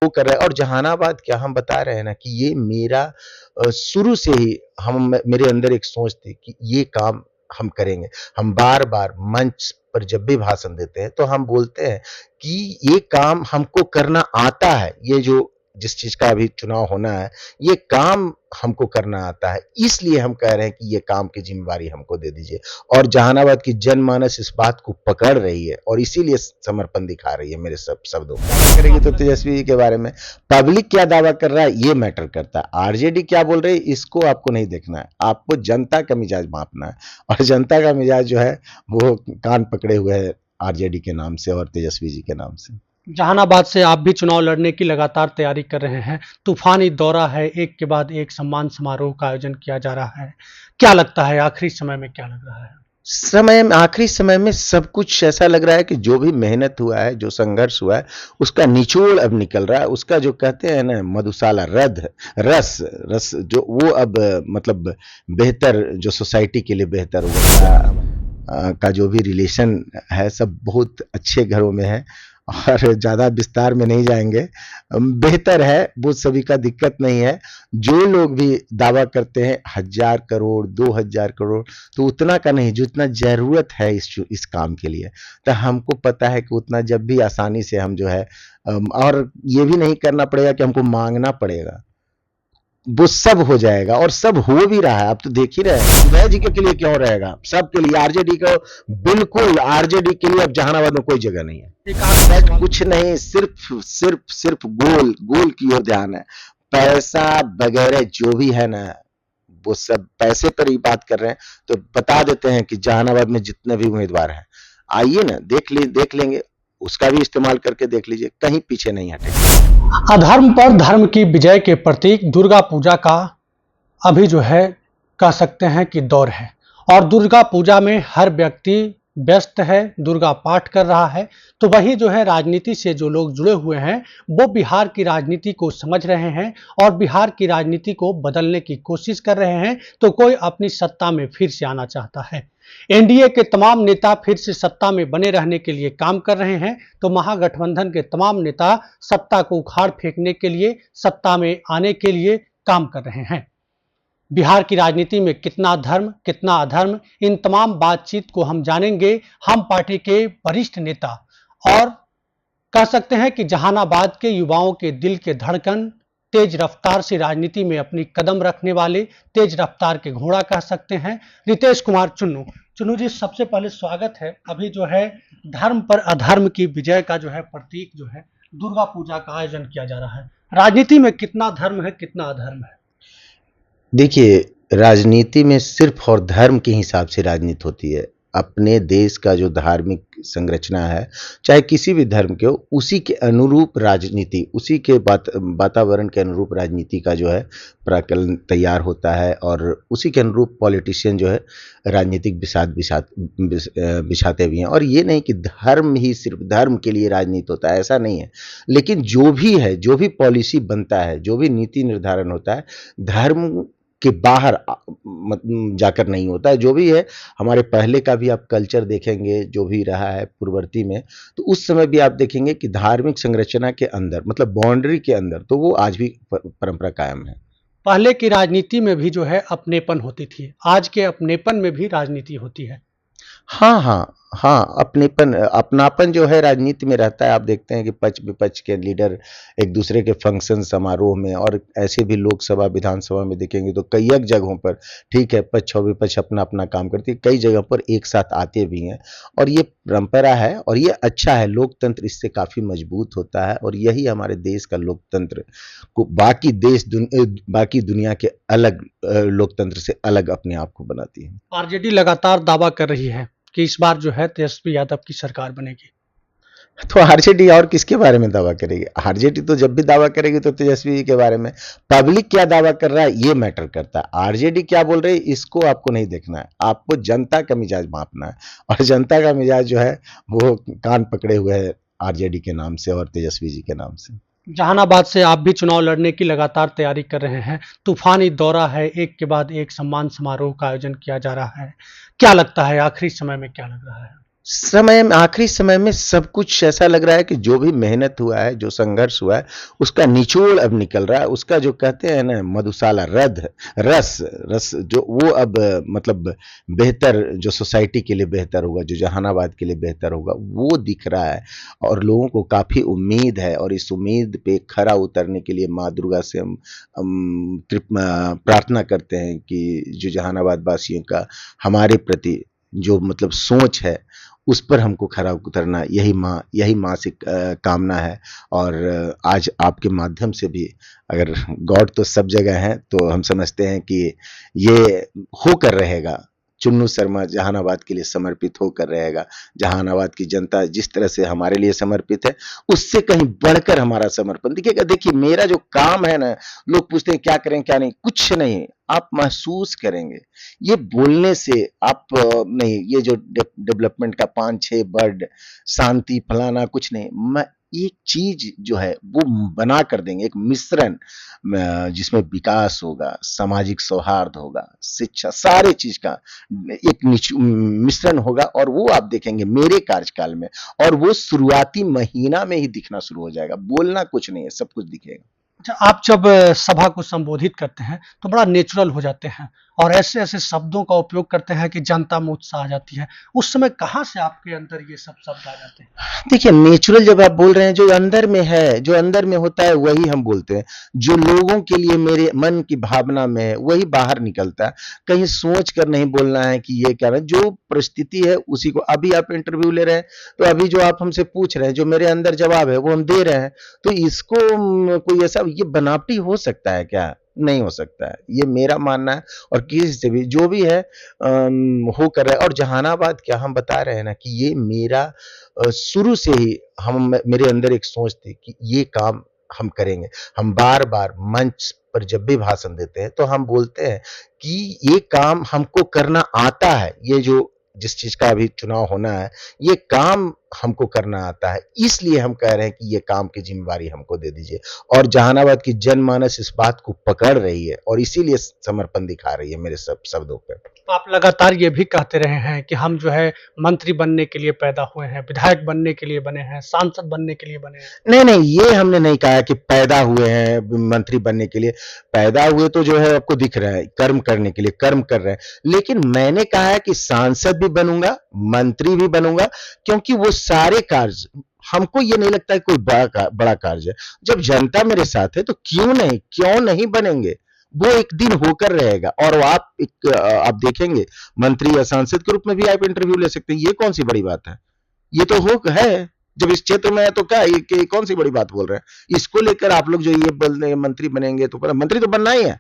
वो कर रहा है। और जहानाबाद क्या हम बता रहे हैं ना कि ये मेरा शुरू से ही मेरे अंदर एक सोच थी कि ये काम हम करेंगे। हम बार-बार मंच पर जब भी भाषण देते हैं तो हम बोलते हैं कि ये काम हमको करना आता है। ये जो जिस चीज़ का अभी चुनाव होना है, ये काम हमको करना आता है। इसलिए हम कह रहे हैं कि ये काम की ज़िम्मेवारी हमको दे दीजिए। और जहानाबाद की जनमानस इस बात को पकड़ रही है और इसीलिए समर्पण दिखा रही है मेरे शब्दों को। करेगी तो तेजस्वी जी के बारे में पब्लिक क्या दावा कर रहा है ये मैटर करता है। आरजेडी क्या बोल रही है इसको आपको नहीं देखना है, आपको जनता का मिजाज मापना है। और जनता का मिजाज जो है वो कान पकड़े हुए है आरजेडी के नाम से और तेजस्वी जी के नाम से। जहानाबाद से आप भी चुनाव लड़ने की लगातार तैयारी कर रहे हैं। तूफानी दौरा है, एक के बाद एक सम्मान समारोह का आयोजन किया जा रहा है। क्या लगता है आखिरी समय में क्या लग रहा है? आखिरी समय में सब कुछ ऐसा लग रहा है कि जो भी मेहनत हुआ है, जो संघर्ष हुआ है, उसका निचोड़ अब निकल रहा है। उसका जो कहते हैं ना मधुशाला रस रस जो वो अब मतलब बेहतर जो सोसाइटी के लिए बेहतर होगा का जो भी रिलेशन है सब बहुत अच्छे घरों में है और ज़्यादा विस्तार में नहीं जाएंगे। बेहतर है, वो सभी का दिक्कत नहीं है। जो लोग भी दावा करते हैं 1000 करोड़ 2000 करोड़ तो उतना का नहीं जितना ज़रूरत है इस काम के लिए। तो हमको पता है कि उतना जब भी आसानी से हम जो है और ये भी नहीं करना पड़ेगा कि हमको मांगना पड़ेगा, वो सब हो जाएगा और सब हो भी रहा है। आप तो देख ही रहे हैं। सिंधिया जी के लिए क्यों रहेगा, सबके लिए। आरजेडी को बिल्कुल आरजेडी के लिए अब जहानाबाद में कोई जगह नहीं है। कुछ नहीं, सिर्फ गोल की ओर ध्यान है। पैसा वगैरह जो भी है ना वो सब पैसे पर ही बात कर रहे हैं। तो बता देते हैं कि जहानाबाद में जितने भी उम्मीदवार हैं आइए ना, देख लेंगे, उसका भी इस्तेमाल करके देख लीजिए, कहीं पीछे नहीं हटेगा। अधर्म पर धर्म की विजय के प्रतीक दुर्गा पूजा का अभी जो है कह सकते हैं कि दौर है और दुर्गा पूजा में हर व्यक्ति व्यस्त है, दुर्गा पाठ कर रहा है। तो वही जो है राजनीति से जो लोग जुड़े हुए हैं वो बिहार की राजनीति को समझ रहे हैं और बिहार की राजनीति को बदलने की कोशिश कर रहे हैं। तो कोई अपनी सत्ता में फिर से आना चाहता है। एनडीए के तमाम नेता फिर से सत्ता में बने रहने के लिए काम कर रहे हैं। तो महागठबंधन के तमाम नेता सत्ता को उखाड़ फेंकने के लिए, सत्ता में आने के लिए काम कर रहे हैं। बिहार की राजनीति में कितना धर्म कितना अधर्म, इन तमाम बातचीत को हम जानेंगे। हम पार्टी के वरिष्ठ नेता और कह सकते हैं कि जहानाबाद के युवाओं के दिल के धड़कन, तेज रफ्तार से राजनीति में अपनी कदम रखने वाले, तेज रफ्तार के घोड़ा कह सकते हैं, रितेश कुमार चुन्नू जी, सबसे पहले स्वागत है। अभी जो है धर्म पर अधर्म की विजय का जो है प्रतीक जो है दुर्गा पूजा का आयोजन किया जा रहा है। राजनीति में कितना धर्म है कितना अधर्म है? देखिए, राजनीति में सिर्फ और धर्म के हिसाब से राजनीति होती है। अपने देश का जो धार्मिक संरचना है, चाहे किसी भी धर्म के हो, उसी के अनुरूप राजनीति, उसी के वातावरण के अनुरूप राजनीति का जो है प्राकलन तैयार होता है और उसी के अनुरूप पॉलिटिशियन जो है राजनीतिक बिछाते भी हैं। और ये नहीं कि धर्म ही सिर्फ धर्म के लिए राजनीति होता है, ऐसा नहीं है। लेकिन जो भी है, जो भी पॉलिसी बनता है, जो भी नीति निर्धारण होता है, धर्म के बाहर जाकर नहीं होता है। जो भी है, हमारे पहले का भी आप कल्चर देखेंगे जो भी रहा है पूर्ववर्ती में, तो उस समय भी आप देखेंगे कि धार्मिक संरचना के अंदर मतलब बाउंड्री के अंदर तो वो आज भी परंपरा कायम है। पहले की राजनीति में भी जो है अपनेपन होती थी, आज के अपनेपन में भी राजनीति होती है। हाँ, अपनापन जो है राजनीति में रहता है। आप देखते हैं कि पक्ष विपक्ष के लीडर एक दूसरे के फंक्शन समारोह में और ऐसे भी लोकसभा विधानसभा में देखेंगे तो कई एक जगहों पर ठीक है, पक्ष और विपक्ष अपना अपना काम करती है, कई जगह पर एक साथ आते भी हैं और ये परंपरा है और ये अच्छा है। लोकतंत्र इससे काफ़ी मजबूत होता है और यही हमारे देश का लोकतंत्र को बाकी दुनिया के अलग लोकतंत्र से अलग अपने आप को बनाती है। आरजेडी लगातार दावा कर रही है कि इस बार जो है तेजस्वी यादव की सरकार बनेगी। तो आरजेडी और किसके बारे में दावा करेगी? आरजेडी तो जब भी दावा करेगी तो तेजस्वी जी के बारे में। पब्लिक क्या दावा कर रहा है ये मैटर करता है। आरजेडी क्या बोल रही है इसको आपको नहीं देखना है, आपको जनता का मिजाज मापना है। और जनता का मिजाज जो है वो कान पकड़े हुए है आरजेडी के नाम से और तेजस्वी जी के नाम से। जहानाबाद से आप भी चुनाव लड़ने की लगातार तैयारी कर रहे हैं। तूफानी दौरा है, एक के बाद एक सम्मान समारोह का आयोजन किया जा रहा है। क्या लगता है आखिरी समय में क्या लग रहा है? समय में आखिरी समय में सब कुछ ऐसा लग रहा है कि जो भी मेहनत हुआ है, जो संघर्ष हुआ है, उसका निचोड़ अब निकल रहा है। उसका जो कहते हैं ना मधुशाला रस रस जो वो अब मतलब बेहतर जो सोसाइटी के लिए बेहतर होगा, जो जहानाबाद के लिए बेहतर होगा, वो दिख रहा है। और लोगों को काफ़ी उम्मीद है और इस उम्मीद पे खरा उतरने के लिए माँ दुर्गा से हम प्रार्थना करते हैं कि जो जहानाबाद वासियों का हमारे प्रति जो मतलब सोच है उस पर हमको खरा उतरना यही माँ से कामना है। और आज आपके माध्यम से भी अगर गॉड तो सब जगह है तो हम समझते हैं कि ये होकर रहेगा। चुन्नू शर्मा जहानाबाद के लिए समर्पित होकर रहेगा। जहानाबाद की जनता जिस तरह से हमारे लिए समर्पित है उससे कहीं बढ़कर हमारा समर्पण दिखेगा। देखिए मेरा जो काम है ना, लोग पूछते हैं क्या करें क्या नहीं, कुछ नहीं, आप महसूस करेंगे। ये बोलने से आप नहीं, ये जो डेवलपमेंट का 5-6 वर्ड शांति फलाना कुछ नहीं, मैं एक चीज जो है वो बना कर देंगे, एक मिश्रण जिसमें विकास होगा, सामाजिक सौहार्द होगा, शिक्षा, सारे चीज का एक मिश्रण होगा। और वो आप देखेंगे मेरे कार्यकाल में, और वो शुरुआती महीना में ही दिखना शुरू हो जाएगा। बोलना कुछ नहीं है, सब कुछ दिखेगा। अच्छा, आप जब सभा को संबोधित करते हैं तो बड़ा नेचुरल हो जाते हैं और ऐसे ऐसे शब्दों का उपयोग करते हैं कि जनता में उत्साह आ जाती है। उस समय कहाँ से आपके अंदर ये सब शब्द आ जाते हैं? देखिए नेचुरल जब आप बोल रहे हैं, जो अंदर में है, जो अंदर में होता है वही हम बोलते हैं। जो लोगों के लिए मेरे मन की भावना में है वही बाहर निकलता है। कहीं सोच कर नहीं बोलना है कि ये क्या है, जो परिस्थिति है उसी को। अभी आप इंटरव्यू ले रहे हैं तो अभी जो आप हमसे पूछ रहे हैं, जो मेरे अंदर जवाब है वो हम दे रहे हैं। तो इसको कोई ऐसा ये बनावटी हो सकता है क्या? नहीं हो सकता है। ये मेरा मानना है। और किसी से भी जो भी है हो कर रहा है। और जहानाबाद क्या हम बता रहे हैं ना कि ये मेरा शुरू से ही मेरे अंदर एक सोच थी कि ये काम हम करेंगे। हम बार-बार मंच पर जब भी भाषण देते हैं तो हम बोलते हैं कि ये काम हमको करना आता है। ये जो जिस चीज़ का अभी चुनाव होना है, ये काम हमको करना आता है। इसलिए हम कह रहे हैं कि ये काम की ज़िम्मेवारी हमको दे दीजिए। और जहानाबाद की जनमानस इस बात को पकड़ रही है और इसीलिए समर्पण दिखा रही है मेरे शब्दों पे। तो आप लगातार ये भी कहते रहे हैं कि हम जो है मंत्री बनने के लिए पैदा हुए हैं, विधायक बनने के लिए बने हैं, सांसद बनने के लिए बने हैं। नहीं, नहीं, ये हमने नहीं कहा कि पैदा हुए हैं मंत्री बनने के लिए। पैदा हुए तो जो है आपको दिख रहा है, कर्म करने के लिए, कर्म कर रहे हैं। लेकिन मैंने कहा है कि सांसद भी बनूँगा, मंत्री भी बनूँगा, क्योंकि वो सारे कार्य हमको ये नहीं लगता है कोई बड़ा कार्य है। जब जनता मेरे साथ है तो क्यों नहीं बनेंगे? वो एक दिन होकर रहेगा। और आप देखेंगे मंत्री या सांसद के रूप में भी आप इंटरव्यू ले सकते हैं। ये कौन-सी बड़ी बात है? ये तो हो है। जब इस क्षेत्र में है तो क्या ये कौन सी बड़ी बात बोल रहे हैं? इसको लेकर आप लोग जो ये बोल रहे हैं मंत्री बनेंगे तो मंत्री तो बनना ही है।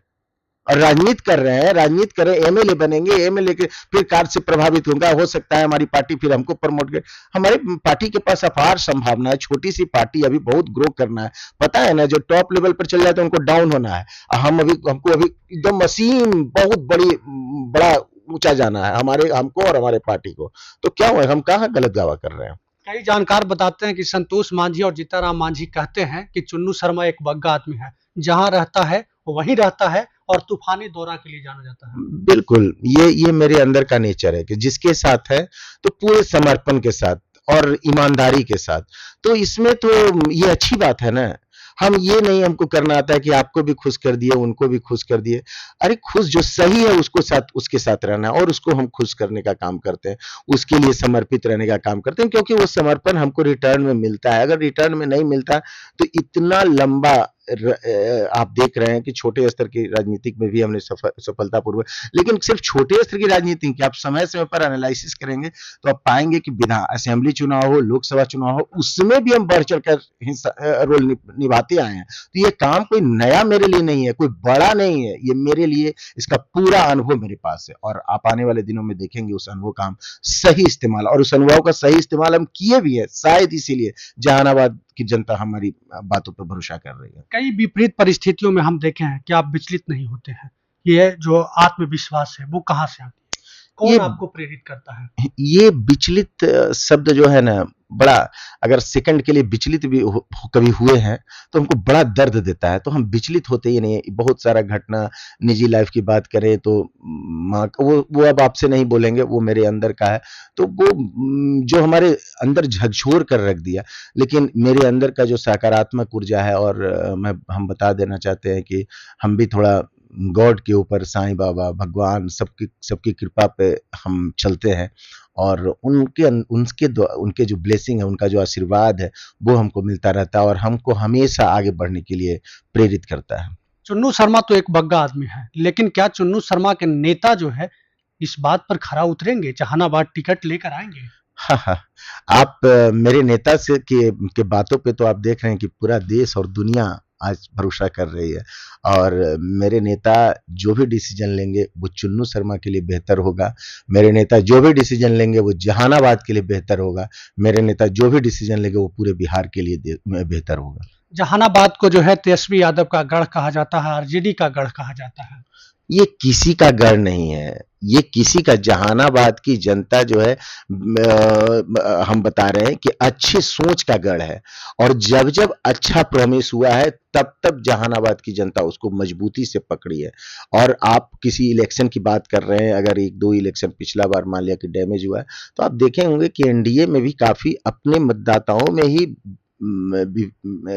और राजनीति कर रहे हैं, राजनीति कर रहे हैं, एमएलए बनेंगे, एमएलए के फिर कार्य से प्रभावित होगा। हो सकता है हमारी पार्टी फिर हमको प्रमोट करे। हमारी पार्टी के पास अपार संभावना है। छोटी सी पार्टी, अभी बहुत ग्रो करना है। पता है ना, जो टॉप लेवल पर चल जाते हैं उनको डाउन होना है। हमको अभी एकदम असीम बहुत बड़ा ऊंचा जाना है, हमको और हमारे पार्टी को। तो क्या हुआ, हम कहाँ गलत दावा कर रहे हैं? कई जानकार बताते हैं कि संतोष मांझी और जीताराम मांझी कहते हैं कि चुन्नू शर्मा एक बग्गा आदमी है, जहां रहता है वो वहीं रहता है और तूफानी दौरा के लिए जाना जाता है। बिल्कुल, ये मेरे अंदर का नेचर है कि जिसके साथ है तो पूरे समर्पण के साथ और ईमानदारी के साथ। तो इसमें तो ये अच्छी बात है ना। हम ये नहीं हमको करना आता है कि आपको भी खुश कर दिए, उनको भी खुश कर दिए। अरे खुश जो सही है उसके साथ रहना है और उसको हम खुश करने का काम करते हैं। उसके लिए समर्पित रहने का काम करते हैं, क्योंकि वो समर्पण हमको रिटर्न में मिलता है। अगर रिटर्न में नहीं मिलता तो इतना लंबा आप देख रहे हैं कि छोटे स्तर की राजनीतिक में भी हमने सफलतापूर्वक, लेकिन सिर्फ छोटे स्तर की राजनीति की आप समय समय पर एनालिसिस करेंगे तो आप पाएंगे कि बिना असेंबली चुनाव हो, लोकसभा चुनाव हो, उसमें भी हम बढ़ चढ़कर रोल निभाते आए हैं। तो ये काम कोई नया मेरे लिए नहीं है, कोई बड़ा नहीं है। ये मेरे लिए इसका पूरा अनुभव मेरे पास है और आप आने वाले दिनों में देखेंगे उस अनुभव का हम सही इस्तेमाल, और उस अनुभव का सही इस्तेमाल हम किए भी है। शायद इसीलिए जहानाबाद की जनता हमारी बातों पर भरोसा कर रही है। कई विपरीत परिस्थितियों में हम देखे हैं कि आप विचलित नहीं होते हैं। ये जो आत्मविश्वास है वो कहाँ से आती है? कौन ये आपको प्रेरित करता है? ये विचलित शब्द जो है ना, बड़ा, अगर सेकंड के लिए विचलित भी कभी हुए हैं तो हमको बड़ा दर्द देता है, तो हम विचलित होते ही नहीं है। बहुत सारा घटना, निजी लाइफ की बात करें तो माँ वो अब आपसे नहीं बोलेंगे, वो मेरे अंदर का है, तो वो जो हमारे अंदर झकझोर कर रख दिया। लेकिन मेरे अंदर का जो सकारात्मक ऊर्जा है, और हम बता देना चाहते हैं कि हम भी थोड़ा गॉड के ऊपर, साईं बाबा, भगवान, सबकी सबकी कृपा पे हम चलते हैं, और उनके जो ब्लेसिंग है, उनका जो आशीर्वाद है, वो हमको मिलता रहता है और हमको हमेशा आगे बढ़ने के लिए प्रेरित करता है। चुन्नू शर्मा तो एक बग्गा आदमी है, लेकिन क्या चुन्नू शर्मा के नेता जो है इस बात पर खरा उतरेंगे, जहानाबाद टिकट लेकर आएंगे? हाँ, हाँ। आप मेरे नेता से के बातों पे तो आप देख रहे हैं कि पूरा देश और दुनिया आज भरोसा कर रही है, और मेरे नेता जो भी डिसीजन लेंगे वो चुन्नू शर्मा के लिए बेहतर होगा। मेरे नेता जो भी डिसीजन लेंगे वो जहानाबाद के लिए बेहतर होगा। मेरे नेता जो भी डिसीजन लेंगे वो पूरे बिहार के लिए बेहतर होगा। जहानाबाद को जो है तेजस्वी यादव का गढ़ कहा जाता है, आरजेडी का गढ़ कहा जाता है। ये किसी का गढ़ नहीं है, ये किसी का, जहानाबाद की जनता जो है, हम बता रहे हैं कि अच्छी सोच का गढ़ है, और जब जब अच्छा प्रॉमिस हुआ है तब तब जहानाबाद की जनता उसको मजबूती से पकड़ी है। और आप किसी इलेक्शन की बात कर रहे हैं, अगर एक दो इलेक्शन पिछला बार मान लिया कि डैमेज हुआ है, तो आप देखे होंगे कि एनडीए में भी काफी अपने मतदाताओं में ही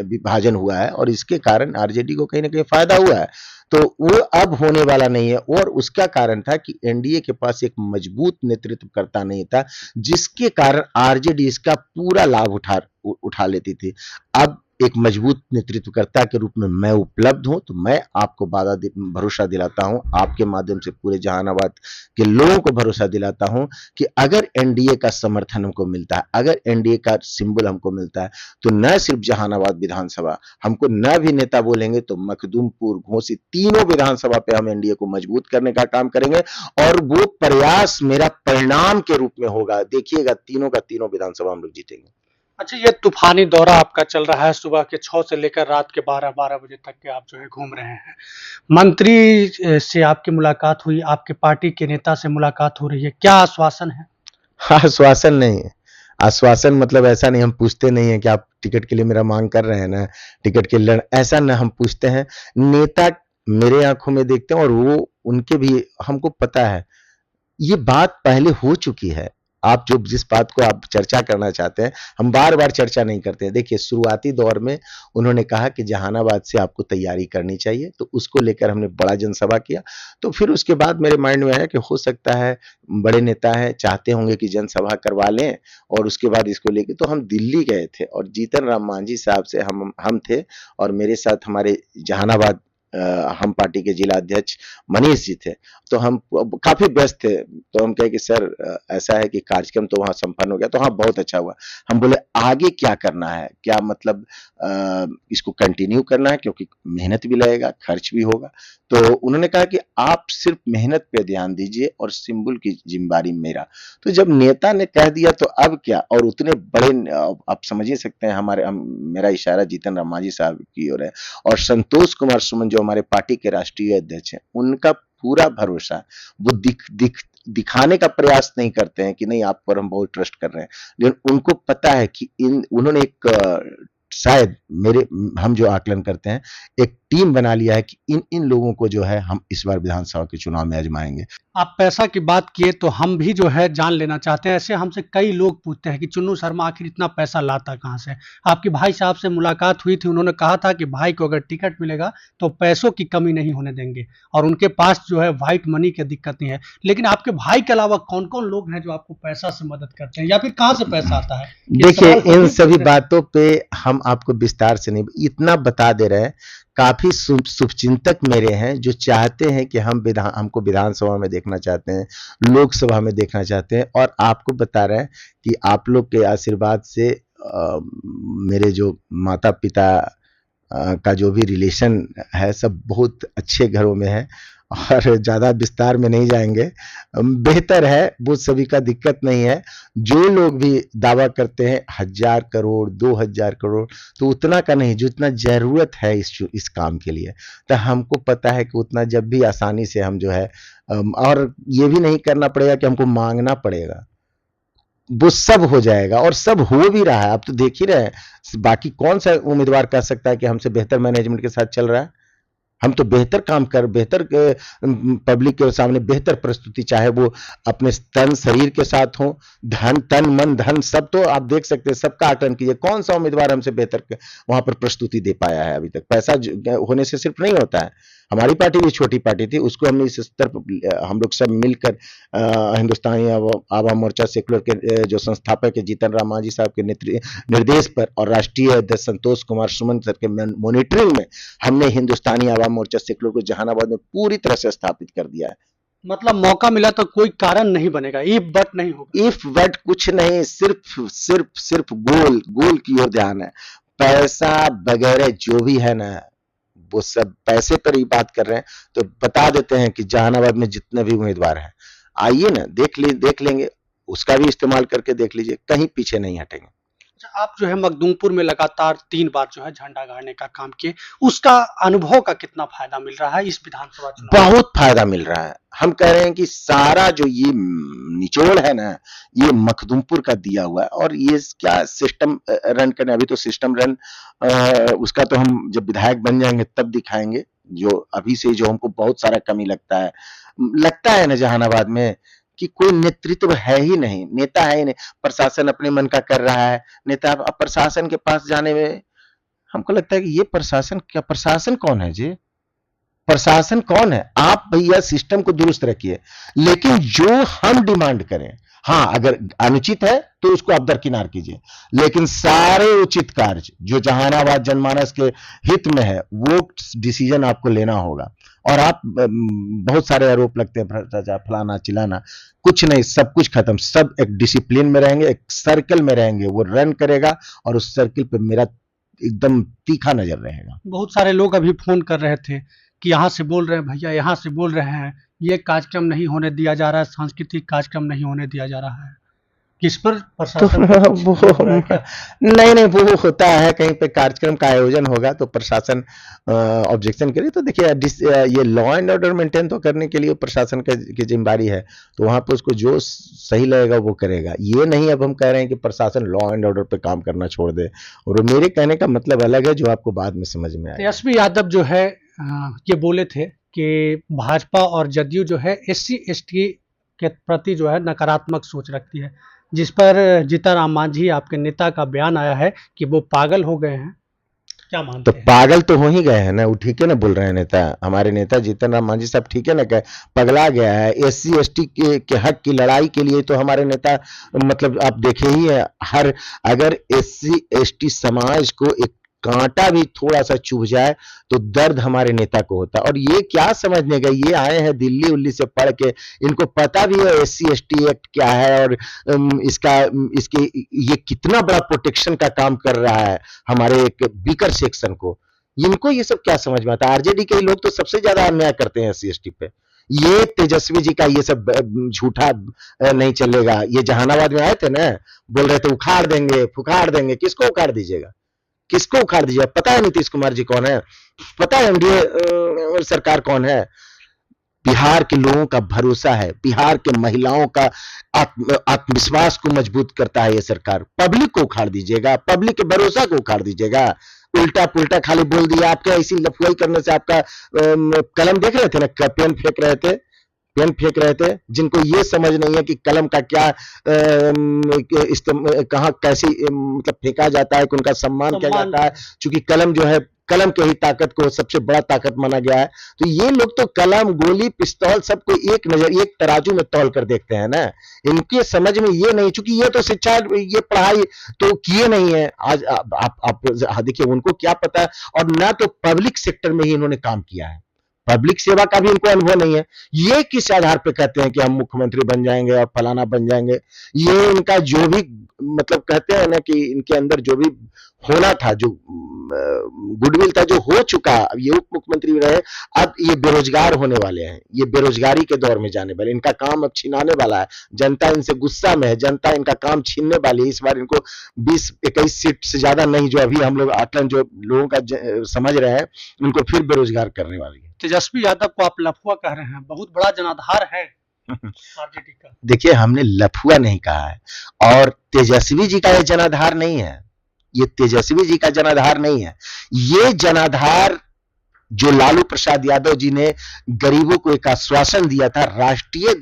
विभाजन हुआ है, और इसके कारण आरजेडी को कहीं ना कहीं फायदा हुआ है। तो वो अब होने वाला नहीं है, और उसका कारण था कि एनडीए के पास एक मजबूत नेतृत्वकर्ता नहीं था, जिसके कारण आरजेडी इसका पूरा लाभ उठा लेती थी। अब एक मजबूत नेतृत्वकर्ता के रूप में मैं उपलब्ध हूं, तो मैं आपको भरोसा दिलाता हूं, आपके माध्यम से पूरे जहानाबाद के लोगों को भरोसा दिलाता हूं कि अगर एनडीए का समर्थन हमको मिलता है, अगर एनडीए का सिंबल हमको मिलता है, तो न सिर्फ जहानाबाद विधानसभा, हमको न भी नेता बोलेंगे तो मखदूमपुर, घोसी, तीनों विधानसभा पे हम एनडीए को मजबूत करने का काम करेंगे, और वो प्रयास मेरा परिणाम के रूप में होगा। देखिएगा, तीनों का तीनों विधानसभा हम लोग जीतेंगे। अच्छा, ये तूफानी दौरा आपका चल रहा है, सुबह के 6 से लेकर रात के 12 बजे तक के आप जो है घूम रहे हैं। मंत्री से आपकी मुलाकात हुई, आपके पार्टी के नेता से मुलाकात हो रही है, क्या आश्वासन है? आश्वासन नहीं है। आश्वासन मतलब ऐसा नहीं, हम पूछते नहीं है कि आप टिकट के लिए मेरा मांग कर रहे हैं ना, टिकट के लिए, ऐसा ना हम पूछते हैं। नेता मेरे आंखों में देखते हैं, और वो उनके भी, हमको पता है ये बात पहले हो चुकी है। आप जो जिस बात को आप चर्चा करना चाहते हैं, हम बार बार चर्चा नहीं करते हैं। देखिए, शुरुआती दौर में उन्होंने कहा कि जहानाबाद से आपको तैयारी करनी चाहिए, तो उसको लेकर हमने बड़ा जनसभा किया। तो फिर उसके बाद मेरे माइंड में आया कि हो सकता है बड़े नेता हैं, चाहते होंगे कि जनसभा करवा लें, और उसके बाद इसको लेके तो हम दिल्ली गए थे, और जीतन राम मांझी साहब से हम थे, और मेरे साथ हमारे जहानाबाद हम पार्टी के जिला अध्यक्ष मनीष जी थे। तो हम काफी व्यस्त थे, तो हम कहे कि सर ऐसा है कि कार्यक्रम तो वहां संपन्न हो गया, तो हाँ बहुत अच्छा हुआ। हम बोले आगे क्या करना है, क्या मतलब इसको कंटिन्यू करना है, क्योंकि मेहनत भी लगेगा, खर्च भी होगा। तो उन्होंने कहा कि आप सिर्फ मेहनत पे ध्यान दीजिए और सिंबल की जिम्मेदारी मेरा। तो जब नेता ने कह दिया तो अब क्या, और उतने बड़े, आप समझ ही सकते हैं, मेरा इशारा जीतन राम मांझी साहब की ओर है, और संतोष कुमार सुमन जो हमारे पार्टी के राष्ट्रीय अध्यक्ष हैं, उनका पूरा भरोसा, वो दिखाने का प्रयास नहीं करते हैं कि नहीं आप पर हम बहुत ट्रस्ट कर रहे हैं, लेकिन उनको पता है कि उन्होंने एक शायद हम जो आकलन करते हैं, एक टीम बना लिया है कि इन लोगों को जो है हम इस बार विधानसभा के चुनाव में आजमाएंगे। आप पैसा की बात किए तो हम भी जो है जान लेना चाहते हैं। ऐसे हमसे कई लोग पूछते हैं कि चुन्नू शर्मा आखिर इतना पैसा लाता कहाँ से? आपके भाई साहब से मुलाकात हुई थी, उन्होंने कहा था कि भाई को अगर टिकट मिलेगा तो पैसों की कमी नहीं होने देंगे, और उनके पास जो है व्हाइट मनी की दिक्कत नहीं है। लेकिन आपके भाई के अलावा कौन कौन लोग हैं जो आपको पैसा से मदद करते हैं, या फिर कहाँ से पैसा आता है? देखिए, इन सभी बातों पे हम आपको विस्तार से नहीं, इतना बता दे रहे हैं। काफी शुभचिंतक मेरे हैं जो चाहते हैं कि हमको विधानसभा में देखना चाहते हैं, लोकसभा में देखना चाहते हैं, और आपको बता रहे हैं कि आप लोग के आशीर्वाद से मेरे जो माता पिता का जो भी रिलेशन है, सब बहुत अच्छे घरों में है, और ज़्यादा विस्तार में नहीं जाएंगे। बेहतर है, वो सभी का दिक्कत नहीं है। जो लोग भी दावा करते हैं 1000 करोड़ 2000 करोड़, तो उतना का नहीं, जितना ज़रूरत है इस काम के लिए। तो हमको पता है कि उतना जब भी आसानी से हम जो है, और ये भी नहीं करना पड़ेगा कि हमको मांगना पड़ेगा। वो सब हो जाएगा और सब हो भी रहा है। आप तो देख ही रहे हैं, बाकी कौन सा उम्मीदवार कह सकता है कि हमसे बेहतर मैनेजमेंट के साथ चल रहा है। हम तो बेहतर काम कर, बेहतर पब्लिक के सामने बेहतर प्रस्तुति, चाहे वो अपने तन शरीर के साथ हो, तन मन धन सब, तो आप देख सकते हैं, सबका आकलन कीजिए कौन सा उम्मीदवार हमसे बेहतर वहां पर प्रस्तुति दे पाया है अभी तक। पैसा होने से सिर्फ नहीं होता है। हमारी पार्टी भी छोटी पार्टी थी, उसको हमने इस स्तर पर हम लोग सब मिलकर हिंदुस्तानी आवाम मोर्चा सेकुलर के जो संस्थापक है जीतन राम मांझी साहब के निर्देश पर और राष्ट्रीय अध्यक्ष संतोष कुमार सुमन सर के मॉनिटरिंग में हमने हिंदुस्तानी आवाम मोर्चा सेकुलर को जहानाबाद में पूरी तरह से स्थापित कर दिया है। मतलब मौका मिला तो कोई कारण नहीं बनेगा, इफ बट नहीं होगा। इफ बट कुछ नहीं, सिर्फ गोल की ओर ध्यान है। पैसा वगैरह जो भी है ना, वो सब पैसे पर ही बात कर रहे हैं। तो बता देते हैं कि जहानाबाद में जितने भी उम्मीदवार हैं, आइए ना, देख लेंगे, उसका भी इस्तेमाल करके देख लीजिए, कहीं पीछे नहीं हटेंगे। आप जो है मखदूमपुर में लगातार 3 बार जो है झंडा गाड़ने का काम किए, उसका अनुभव का कितना फायदा मिल रहा है इस विधानसभा चुनाव? बहुत फायदा मिल रहा है। हम कह रहे हैं कि सारा जो ये निचोड़ है ना, ये मखदूमपुर का दिया हुआ है। और ये क्या सिस्टम रन करने, अभी तो सिस्टम रन उसका तो हम जब विधायक बन जाएंगे तब दिखाएंगे। जो अभी से जो हमको बहुत सारा कमी लगता है ना जहानाबाद में, कि कोई नेतृत्व है ही नहीं, नेता है ही नहीं। प्रशासन अपने मन का कर रहा है, नेता अब प्रशासन के पास जाने में हमको लगता है कि ये प्रशासन कौन है जी? प्रशासन कौन है? आप भैया सिस्टम को दुरुस्त रखिए, लेकिन जो हम डिमांड करें, हाँ अगर अनुचित है तो उसको आप दरकिनार कीजिए, लेकिन सारे उचित कार्य जो जहानाबाद जनमानस के हित में है वो डिसीजन आपको लेना होगा। और आप बहुत सारे आरोप लगते हैं भ्रष्टाचार फलाना चिलाना, कुछ नहीं, सब कुछ खत्म। सब एक डिसिप्लिन में रहेंगे, एक सर्कल में रहेंगे, वो रन करेगा और उस सर्कल पे मेरा एकदम तीखा नजर रहेगा। बहुत सारे लोग अभी फोन कर रहे थे कि यहाँ से बोल रहे हैं भैया, यहाँ से बोल रहे हैं, ये कार्यक्रम नहीं होने दिया जा रहा है, सांस्कृतिक कार्यक्रम नहीं होने दिया जा रहा है। किस पर तो प्रशासन वो नहीं वो होता है, कहीं पे कार्यक्रम का आयोजन होगा तो प्रशासन ऑब्जेक्शन करे, तो देखिए ये लॉ एंड ऑर्डर मेंटेन तो करने के लिए प्रशासन की जिम्मेदारी है, तो वहां पे उसको जो सही लगेगा वो करेगा। ये नहीं अब हम कह रहे हैं कि प्रशासन लॉ एंड ऑर्डर पे काम करना छोड़ दे, और मेरे कहने का मतलब अलग है जो आपको बाद में समझ में आएगा। एसपी यादव जो है ये बोले थे कि भाजपा और जदयू जो है SC ST के प्रति जो है नकारात्मक सोच रखती है, जिस पर जीतन राम मांझी आपके नेता का बयान आया है कि वो पागल हो गए हैं। क्या मानते तो हैं? पागल तो हो ही गए हैं ना, वो ठीक है ना बोल रहे हैं नेता, हमारे नेता जीतन राम मांझी साहब ठीक है ना, कह पगला गया है। SC ST के हक की लड़ाई के लिए तो हमारे नेता, मतलब आप देखे ही है, हर अगर SC ST समाज को एक कांटा भी थोड़ा सा चुभ जाए तो दर्द हमारे नेता को होता है। और ये क्या समझने का, ये आए हैं दिल्ली उल्ली से पढ़ के, इनको पता भी है SC ST एक्ट क्या है और इसके ये कितना बड़ा प्रोटेक्शन का काम कर रहा है हमारे एक बीकर सेक्शन को। इनको ये सब क्या समझ में आता है? RJD के लोग तो सबसे ज्यादा अन्याय करते हैं SC ST पे। ये तेजस्वी जी का ये सब झूठा नहीं चलेगा। ये जहानाबाद में आए थे ना, बोल रहे थे उखाड़ देंगे फुखाड़ देंगे, किसको उखाड़ दीजिएगा, किसको उखाड़ दीजिएगा? पता है नीतीश कुमार जी कौन है? पता है NDA सरकार कौन है? बिहार के लोगों का भरोसा है, बिहार के महिलाओं का आत्मविश्वास को मजबूत करता है ये सरकार। पब्लिक को उखाड़ दीजिएगा, पब्लिक के भरोसा को उखाड़ दीजिएगा, उल्टा पुल्टा खाली बोल दिया। आपका ऐसी लफुआई करने से आपका कलम देख रहे थे ना, पेन फेंक रहे थे, जिनको ये समझ नहीं है कि कलम का क्या कहाँ कैसी मतलब फेंका जाता है, कि उनका सम्मान किया जाता है, क्योंकि कलम जो है, कलम के ही ताकत को सबसे बड़ा ताकत माना गया है। तो ये लोग तो कलम गोली पिस्तौल सबको एक नजर एक तराजू में तौल कर देखते हैं ना, इनके समझ में ये नहीं, चूंकि ये तो शिक्षा ये पढ़ाई तो किए नहीं है। आज आप देखिए उनको क्या पता है, और ना तो पब्लिक सेक्टर में ही इन्होंने काम किया है, पब्लिक सेवा का भी इनको अनुभव नहीं है। ये किस आधार पे कहते हैं कि हम मुख्यमंत्री बन जाएंगे और फलाना बन जाएंगे? ये इनका जो भी मतलब कहते हैं ना कि इनके अंदर जो भी होना था, जो गुडविल था, जो हो चुका, ये उप मुख्यमंत्री रहे, अब ये बेरोजगार होने वाले हैं, ये बेरोजगारी के दौर में जाने वाले, इनका काम अब छिनाने वाला है। जनता इनसे गुस्सा में है, जनता इनका काम छीनने वाली है। इस बार इनको 20-21 सीट से ज्यादा नहीं, जो अभी हम लोग आकलन जो लोगों का समझ रहे हैं, उनको फिर बेरोजगार करने वाली है। तेजस्वी यादव को आप लफुआ कह रहे हैं, बहुत बड़ा जनाधार है। आरजेडी का? देखिए, हमने लफुआ नहीं कहा है और तेजस्वी जी का ये जनाधार नहीं है। ये तेजस्वी जी का जनाधार नहीं है। ये जनाधार जो लालू प्रसाद यादव जी ने गरीबों को एक आश्वासन दिया था राष्ट्रीय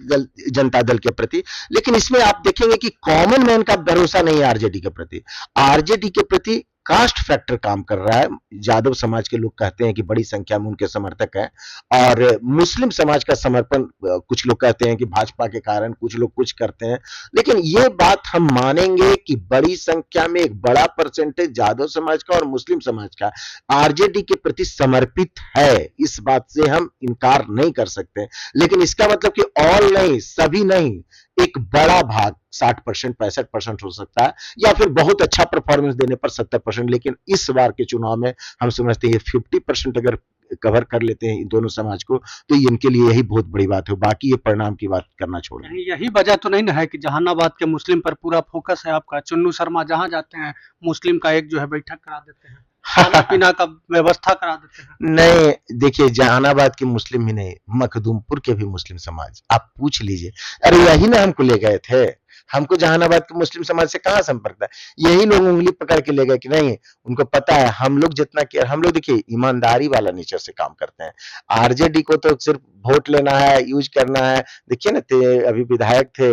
जनता दल के प्रति, लेकिन इसमें आप देखेंगे कि कॉमन मैन का भरोसा नहीं है आरजेडी के प्रति। आरजेडी के प्रति कास्ट फैक्टर काम कर रहा है। यादव समाज के लोग कहते हैं कि बड़ी संख्या में उनके समर्थक हैं और मुस्लिम समाज का समर्पण, कुछ लोग कहते हैं कि भाजपा के कारण, कुछ लोग कुछ करते हैं, लेकिन ये बात हम मानेंगे कि बड़ी संख्या में एक बड़ा परसेंटेज यादव समाज का और मुस्लिम समाज का आरजेडी के प्रति समर्पित है। इस बात से हम इनकार नहीं कर सकते, लेकिन इसका मतलब कि ऑल नहीं, सभी नहीं, एक बड़ा भाग 60% 65% हो सकता है या फिर बहुत अच्छा परफॉर्मेंस देने पर 70%, लेकिन इस बार के चुनाव में हम समझते हैं 50% अगर कवर कर लेते हैं इन दोनों समाज को तो इनके लिए यही बहुत बड़ी बात है। बाकी ये परिणाम की बात करना छोड़ दें। यही वजह तो नहीं ना है कि जहानाबाद के मुस्लिम पर पूरा फोकस है आपका? चुन्नू शर्मा जहां जाते हैं मुस्लिम का एक जो है बैठक करा देते हैं, खाना पीना का व्यवस्था करा देते हैं। नहीं, देखिए, जहानाबाद के मुस्लिम ही नहीं, मखदूमपुर के भी मुस्लिम समाज आप पूछ लीजिए। अरे यही ना हमको ले गए थे, हमको जहानाबाद के मुस्लिम समाज से कहां संपर्क था? यही लोग उंगली पकड़ के ले गए कि नहीं, उनको पता है हम लोग जितना केयर, हम लोग देखिए ईमानदारी वाला नेचर से काम करते हैं। आरजेडी को तो सिर्फ वोट लेना है, यूज करना है। देखिए ना, अभी विधायक थे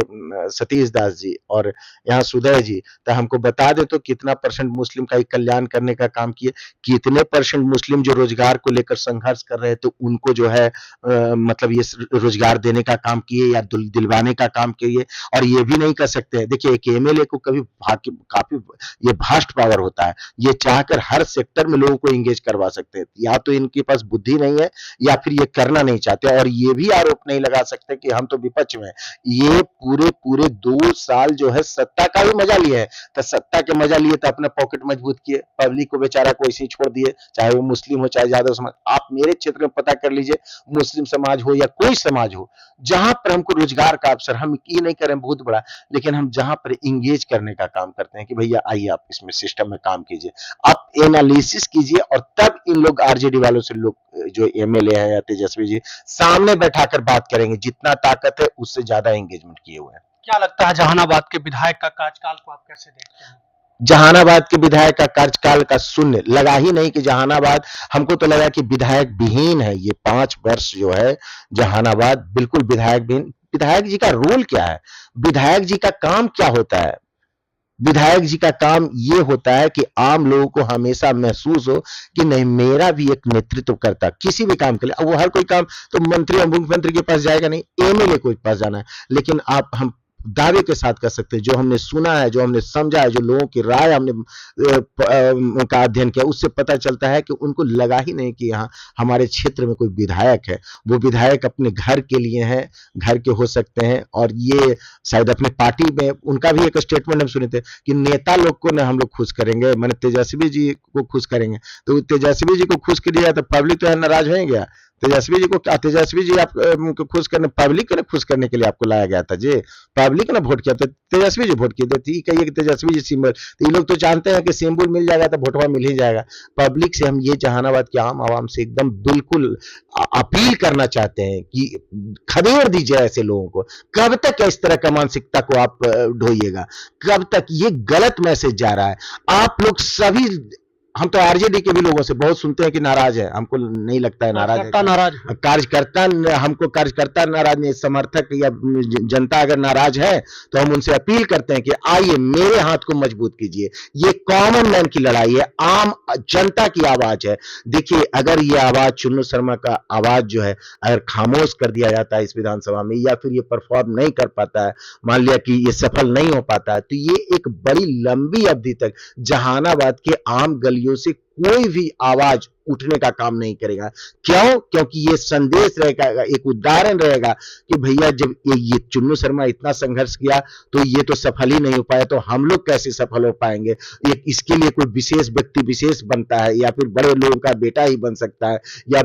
सतीश दास जी और यहाँ सुदय जी, तो हमको बता दे तो कितना परसेंट मुस्लिम का कल्याण करने का काम किए, कितने परसेंट मुस्लिम जो रोजगार को लेकर संघर्ष कर रहे थे उनको जो है मतलब ये रोजगार देने का काम किए या दिलवाने का काम किए। और ये भी नहीं कर सकते हैं, देखिए एक एमएलए को कभी काफी ये भास्ट पावर होता है, ये चाहकर हर सेक्टर में लोगों को एंगेज करवा सकते हैं। या तो इनके पास बुद्धि नहीं है या फिर ये करना नहीं चाहते, और ये भी आरोप नहीं लगा सकते कि हम तो विपक्ष में। ये पूरे पूरे 2 साल जो है सत्ता का भी मजा लिए है, तो सत्ता के मजा लिए तो अपना पॉकेट मजबूत किए, पब्लिक को बेचारा को ऐसे ही छोड़ दिए, चाहे वो मुस्लिम हो चाहे यादव समाज। आप मेरे क्षेत्र में पता कर लीजिए, मुस्लिम समाज हो या कोई समाज हो, जहां पर हमको रोजगार का अवसर, हम ये नहीं करें बहुत बड़ा, लेकिन हम जहां पर इंगेज करने का काम करते हैं कि भैया आइए आप इसमें सिस्टम में काम कीजिए, आप एनालिसिस कीजिए, और तब इन लोग आरजेडी वालों से लोग जो एमएलए है या तेजस्वी जी सामने बैठाकर बात करेंगे। जितना ताकत है उससे ज्यादा एंगेजमेंट किए हुए हैं। क्या लगता है जहानाबाद के विधायक का कार्यकाल को आप कैसे देखते हैं? जहानाबाद के विधायक का कार्यकाल का शून्य लगा ही नहीं कि जहानाबाद, हमको तो लगा कि विधायक विहीन है। ये 5 वर्ष जो है जहानाबाद बिल्कुल विधायक विहीन। विधायक जी का रोल क्या है, विधायक जी का काम क्या होता है? विधायक जी का काम ये होता है कि आम लोगों को हमेशा महसूस हो कि नहीं, मेरा भी एक नेतृत्व करता किसी भी काम के लिए। अब वो हर कोई काम तो मंत्री और मुख्यमंत्री के पास जाएगा नहीं, एमएलए के पास जाना है। लेकिन हम दावे के साथ कर सकते हैं, जो हमने सुना है, जो हमने समझा है, जो लोगों की राय हमने का अध्ययन किया, उससे पता चलता है कि उनको लगा ही नहीं कि यहाँ हमारे क्षेत्र में कोई विधायक है। वो विधायक अपने घर के लिए हैं, घर के हो सकते हैं, और ये शायद अपने पार्टी में, उनका भी एक स्टेटमेंट हम सुने थे कि नेता लोग को ना हम लोग खुश करेंगे, मैंने तेजस्वी जी को खुश करेंगे। तो तेजस्वी जी को खुश करिएगा तो पब्लिक तो नाराज होंगे। तेजस्वी जी को क्या, तेजस्वी जी आप खुश करने, पब्लिक को ना खुश करने के लिए आपको लाया गया था जी, पब्लिक ने वोट किया, तो तेजस्वी जी वोट किए थे। ठीक है, ये तेजस्वी जी सिंबल, तो ये लोग तो जानते हैं कि सिंबल मिल जाएगा तो वोटवा मिल ही जाएगा। पब्लिक से हम ये जहानाबाद के आम आवाम से एकदम बिल्कुल अपील करना चाहते हैं कि खदेड़ दीजिए ऐसे लोगों को। कब तक इस तरह का मानसिकता को आप ढोइएगा, कब तक? ये गलत मैसेज जा रहा है। आप लोग सभी, हम तो आरजेडी के भी लोगों से बहुत सुनते हैं कि नाराज है, हमको नहीं लगता है नाराज है। कार्यकर्ता, हमको कार्यकर्ता नाराज नहीं, समर्थक या जनता अगर नाराज है तो हम उनसे अपील करते हैं कि आइए मेरे हाथ को मजबूत कीजिए। ये कॉमन मैन की लड़ाई है, आम जनता की आवाज है। देखिए, अगर ये आवाज, चुन्नू शर्मा का आवाज जो है, अगर खामोश कर दिया जाता है इस विधानसभा में, या फिर ये परफॉर्म नहीं कर पाता है, मान लिया कि ये सफल नहीं हो पाता है, तो ये एक बड़ी लंबी अवधि तक जहानाबाद के आम गलियों से कोई भी आवाज उठने का काम नहीं करेगा। क्यों? क्योंकि ये संदेश रहेगा, एक उदाहरण रहेगा कि भैया जब ये चुन्नू शर्मा इतना संघर्ष किया तो ये तो सफल ही नहीं हो पाया, तो हम लोग कैसे सफल हो पाएंगे? इसके लिए कोई विशेष व्यक्ति विशेष बनता है, या फिर बड़े लोगों का बेटा ही बन सकता है, या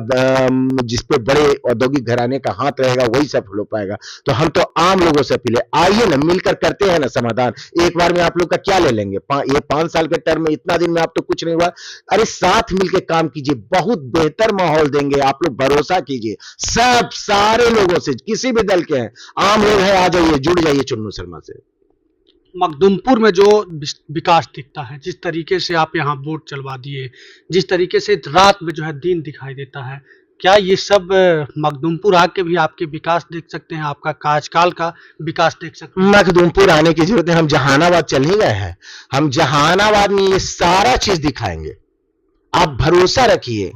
जिसपे बड़े औद्योगिक घराने का हाथ रहेगा वही सफल हो पाएगा। तो हम तो आम लोगों से अपील है, आइए ना मिलकर करते हैं ना समाधान। एक बार में आप लोग का क्या ले लेंगे? ये 5 साल के टर्म में, इतना दिन में आप तो कुछ नहीं हुआ। अरे हमारे साथ मिलकर काम कीजिए, बहुत बेहतर माहौल देंगे, आप लोग भरोसा कीजिए। सब सारे लोगों से, किसी भी दल के हैं, आम लोग हैं, आ जाइए, जुड़ जाइए चुन्नू शर्मा से। मखदुमपुर में जो विकास दिखता है, जिस तरीके से आप यहाँ बोर्ड चलवा दिए, जिस तरीके से रात में जो है दिन दिखाई देता है, क्या ये सब मखदुमपुर आके भी आपके विकास देख सकते हैं, आपका कार्यकाल का विकास देख सकते हैं? मखदुमपुर आने की जरूरत है, हम जहानाबाद चल ही गए हैं, हम जहानाबाद में ये सारा चीज दिखाएंगे, आप भरोसा रखिए।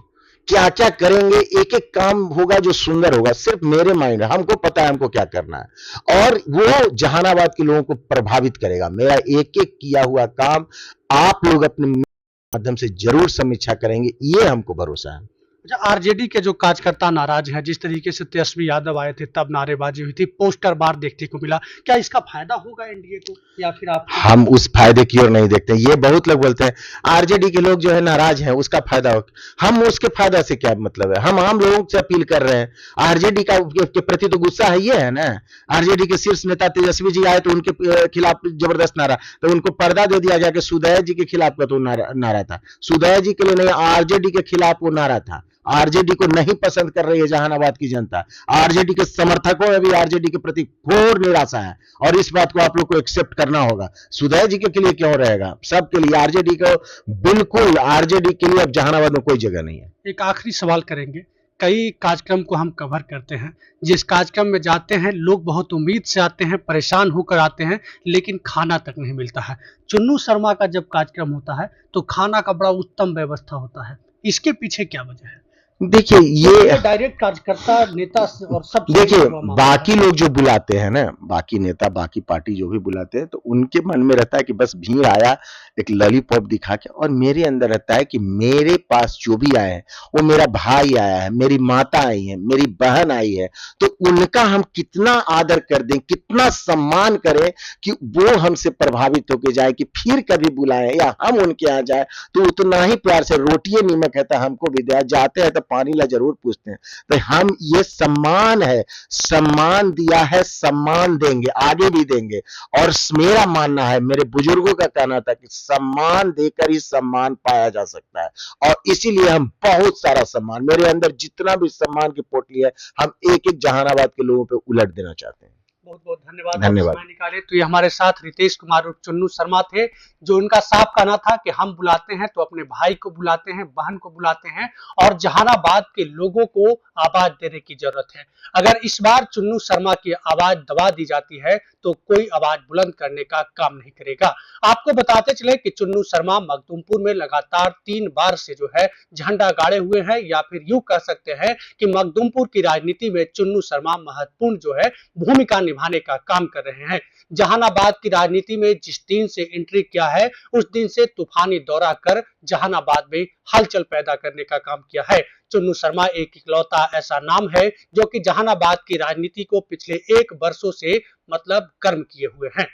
क्या क्या करेंगे, एक एक काम होगा जो सुंदर होगा, सिर्फ मेरे माइंड, हमको पता है हमको क्या करना है, और वो जहानाबाद के लोगों को प्रभावित करेगा। मेरा एक एक किया हुआ काम आप लोग अपने माध्यम से जरूर समीक्षा करेंगे, ये हमको भरोसा है। अच्छा, आरजेडी के जो कार्यकर्ता नाराज हैं, जिस तरीके से तेजस्वी यादव आए थे तब नारेबाजी हुई थी, पोस्टर बार देखने को मिला, क्या इसका फायदा होगा एनडीए को, या फिर आप? हम उस फायदे की ओर नहीं देखते। ये बहुत लोग बोलते हैं आरजेडी के लोग जो है नाराज हैं, उसका फायदा हो, हम उसके फायदा से क्या मतलब है, हम आम लोगों से अपील कर रहे हैं। आरजेडी का के प्रति तो गुस्सा है, ये है ना, आरजेडी के शीर्ष नेता तेजस्वी जी आए तो उनके खिलाफ जबरदस्त नारा, तो उनको पर्दा दे दिया गया कि सुदय जी के खिलाफ का तो नारा था, सुदय जी के लिए नहीं, आरजेडी के खिलाफ वो नारा था। आरजेडी को नहीं पसंद कर रही है जहानाबाद की जनता, आरजेडी के समर्थकों में भी आरजेडी के प्रति घोर निराशा है, और इस बात को आप लोग को एक्सेप्ट करना होगा। सुदय जी के लिए क्यों रहेगा, सबके लिए, आरजेडी को बिल्कुल, आरजेडी के लिए अब जहानाबाद में कोई जगह नहीं है। एक आखिरी सवाल करेंगे, कई कार्यक्रम को हम कवर करते हैं, जिस कार्यक्रम में जाते हैं लोग बहुत उम्मीद से आते हैं, परेशान होकर आते हैं, लेकिन खाना तक नहीं मिलता है। चुन्नू शर्मा का जब कार्यक्रम होता है तो खाना का बड़ा उत्तम व्यवस्था होता है, इसके पीछे क्या वजह है? देखिए, ये डायरेक्ट कार्यकर्ता नेता और सब, देखिए, बाकी लोग जो बुलाते हैं ना, बाकी नेता, बाकी पार्टी जो भी बुलाते हैं, तो उनके मन में रहता है कि बस भीड़ आया एक लॉलीपॉप दिखा के, और मेरे अंदर रहता है कि मेरे पास जो भी आए हैं, वो मेरा भाई आया है, मेरी माता आई है, मेरी बहन आई है, तो उनका हम कितना आदर कर दें, कितना सम्मान करें कि वो हमसे प्रभावित होकर जाए, कि फिर कभी बुलाएं या हम उनके यहाँ जाए तो उतना ही प्यार से, रोटिए नीमक है तो हमको भी दिया, जाते हैं तो पानी ला जरूर पूछते हैं। तो हम, ये सम्मान है, सम्मान दिया है, सम्मान देंगे, आगे भी देंगे। और मेरा मानना है, मेरे बुजुर्गों का कहना था कि सम्मान देकर ही सम्मान पाया जा सकता है, और इसीलिए हम बहुत सारा सम्मान, मेरे अंदर जितना भी सम्मान की पोटली है, हम एक एक जहानाबाद के लोगों पे उलट देना चाहते हैं। बहुत बहुत धन्यवाद, धन्यवाद। समय निकाले। तो ये हमारे साथ रितेश कुमार और चुन्नू शर्मा थे, जो उनका साफ कहना था कि हम बुलाते हैं तो अपने भाई को बुलाते हैं, बहन को बुलाते हैं, और जहानाबाद के लोगों को आवाज देने की जरूरत है। अगर इस बार चुन्नू शर्मा की आवाज दबा दी जाती है तो कोई आवाज बुलंद करने का काम नहीं करेगा। आपको बताते चले कि चुन्नू शर्मा मखदुमपुर में लगातार 3 बार से जो है झंडा गाड़े हुए हैं, या फिर यूं कह सकते हैं कि मखदुमपुर की राजनीति में चुन्नू शर्मा महत्वपूर्ण जो है भूमिका निभाने का काम कर रहे हैं। जहानाबाद की राजनीति में जिस दिन से एंट्री किया है, उस दिन से तूफानी दौरा कर जहानाबाद में हलचल पैदा करने का काम किया है। चुन्नू शर्मा एक इकलौता ऐसा नाम है जो कि जहानाबाद की राजनीति को पिछले 1 वर्षों से मतलब गर्म किए हुए हैं।